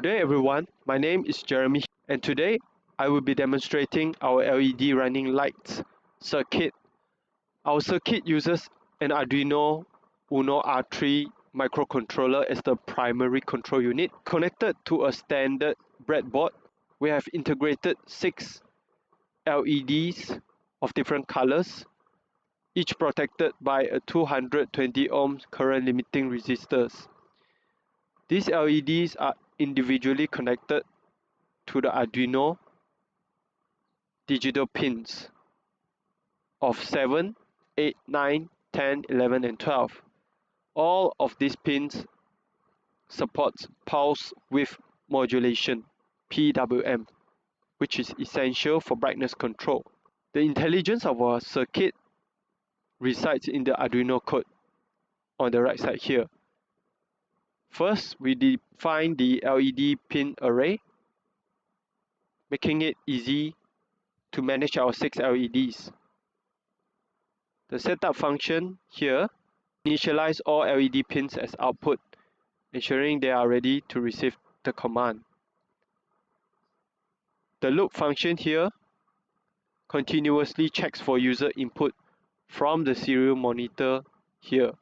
Good day everyone, my name is Jeremy and today I will be demonstrating our LED running lights circuit. Our circuit uses an Arduino Uno R3 microcontroller as the primary control unit. Connected to a standard breadboard, we have integrated 6 LEDs of different colors, each protected by a 220 ohms current limiting resistors. These LEDs are individually connected to the Arduino digital pins of 7, 8, 9, 10, 11 and 12. All of these pins supports pulse width modulation (PWM), which is essential for brightness control. The intelligence of our circuit resides in the Arduino code on the right side here. First, we define the LED pin array, making it easy to manage our 6 LEDs. The setup function here initialize all LED pins as output, ensuring they are ready to receive the command. The loop function here continuously checks for user input from the serial monitor here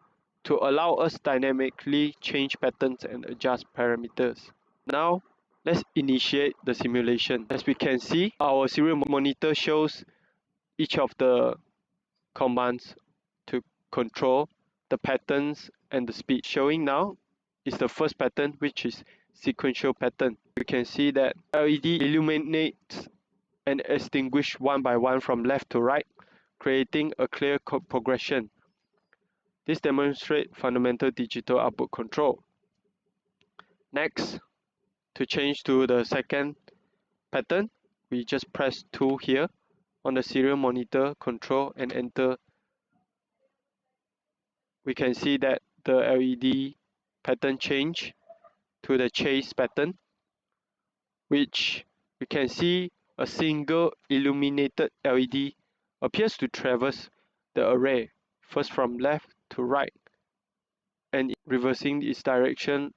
to allow us dynamically change patterns and adjust parameters. Now, let's initiate the simulation. As we can see, our serial monitor shows each of the commands to control the patterns and the speed. Showing now is the first pattern, which is sequential pattern. You can see that LED illuminates and extinguish one by one from left to right, creating a clear progression. This demonstrates fundamental digital output control. Next, to change to the second pattern, we just press 2 here on the serial monitor control and enter. We can see that the LED pattern change to the chase pattern, which we can see a single illuminated LED appears to traverse the array, first from left to right, and reversing its direction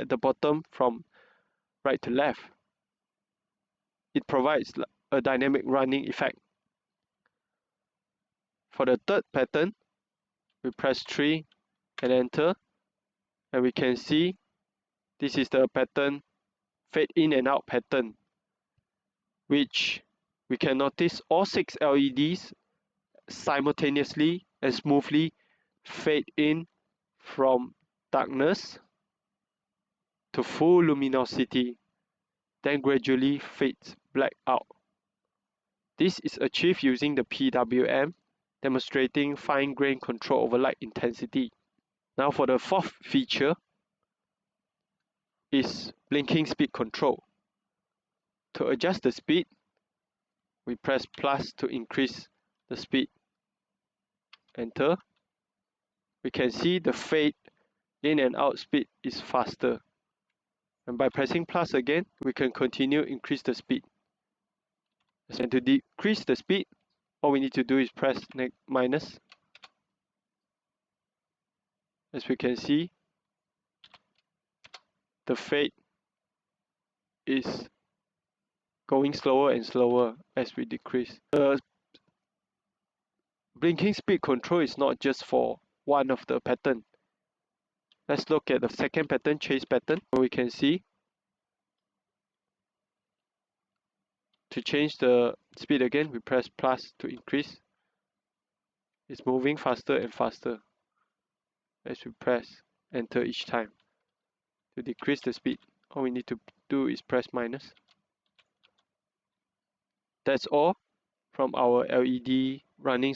at the bottom from right to left. It provides a dynamic running effect. For the third pattern, we press 3 and enter, and we can see this is the pattern fade in and out pattern, which we can notice all 6 LEDs simultaneously and smoothly fade in from darkness to full luminosity, then gradually fades black out. This is achieved using the PWM, demonstrating fine-grained control over light intensity. Now for the fourth feature is blinking speed control. To adjust the speed, we press plus to increase the speed. Enter. We can see the fade in and out speed is faster. And by pressing plus again, we can continue increase the speed. And to decrease the speed, all we need to do is press minus. As we can see, the fade is going slower and slower as we decrease. The blinking speed control is not just for one of the pattern. Let's look at the second pattern, chase pattern. We can see to change the speed again, we press plus to increase. It's moving faster and faster as we press enter each time. To decrease the speed, all we need to do is press minus. That's all from our LED running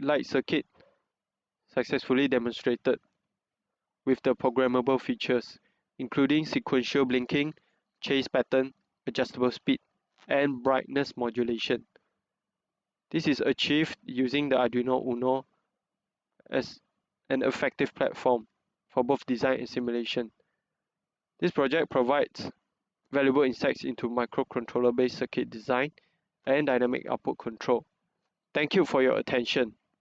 light circuit, successfully demonstrated with the programmable features, including sequential blinking, chase pattern, adjustable speed, and brightness modulation. This is achieved using the Arduino Uno as an effective platform for both design and simulation. This project provides valuable insights into microcontroller-based circuit design and dynamic output control. Thank you for your attention.